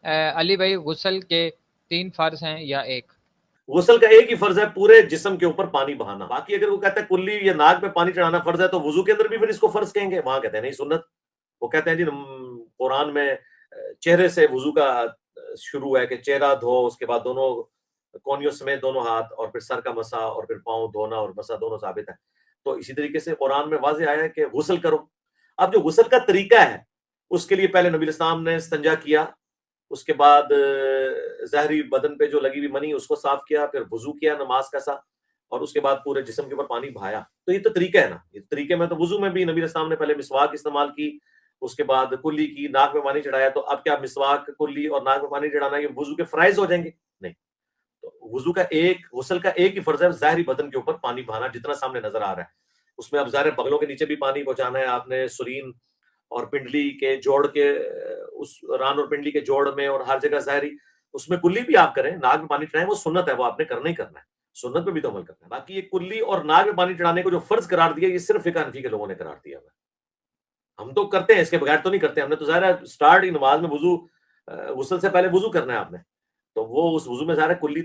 علی بھائی غسل کے 3 فرض ہیں یا ایک؟ غسل کا ایک ہی فرض ہے، پورے جسم کے اوپر پانی بہانا. باقی اگر وہ کہتا ہے کلی یا ناک میں پانی چڑھانا فرض ہے تو وضو کے اندر بھی پھر اس کو فرض کہیں گے؟ وہاں کہتے ہیں نہیں سنت. وہ کہتے ہیں جی قرآن میں چہرے سے وضو کا شروع ہے کہ چہرہ دھو، اس کے بعد دونوں کونیوں سمیت دونوں ہاتھ، اور پھر سر کا مسا، اور پھر پاؤں دھونا اور مسا دونوں ثابت ہے. تو اسی طریقے سے قرآن میں واضح آیا ہے کہ غسل کرو. اب جو غسل کا طریقہ ہے اس کے لیے پہلے نبی الاسلام نے استنجا کیا، اس کے بعد ظاہری بدن پہ جو لگی ہوئی منی اس کو صاف کیا، پھر وضو کیا نماز کا سا، اور اس کے بعد پورے جسم کے اوپر پانی بہایا. تو یہ تو طریقہ ہے نا. یہ طریقے میں تو وضو میں بھی نبی الاسلام نے پہلے مسواک استعمال کی، اس کے بعد کلی کی، ناک میں پانی چڑھایا. تو اب کیا مسواک، کلی اور ناک میں پانی چڑھانا یہ وضو کے فرائض ہو جائیں گے؟ نہیں. تو وضو کا غسل کا ایک ہی فرض ہے، ظاہری بدن کے اوپر پانی بہانا جتنا سامنے نظر آ رہا ہے. اس میں اب ظاہر بغلوں کے نیچے بھی پانی پہنچانا ہے آپ نے، سرین اور پنڈلی کے جوڑ کے، اس ران اور پنڈلی کے جوڑ میں، اور ہر جگہ ظاہری. اس میں کلی بھی آپ کریں، ناک میں پانی چڑھائیں، وہ سنت ہے، وہ آپ نے کرنا ہی کرنا ہے. سنت پہ بھی تو عمل کرنا ہے. باقی یہ کلی اور ناک میں پانی چڑھانے کو جو فرض قرار دیا، یہ صرف فقہ حنفی کے لوگوں نے قرار دیا ہے. ہم تو کرتے ہیں، اس کے بغیر تو نہیں کرتے. ہم نے تو ظاہر ہے سٹارٹ ہی نماز میں وضو، غسل سے پہلے وضو کرنا ہے آپ نے، تو وہ اس وضو میں ظاہر ہے کلی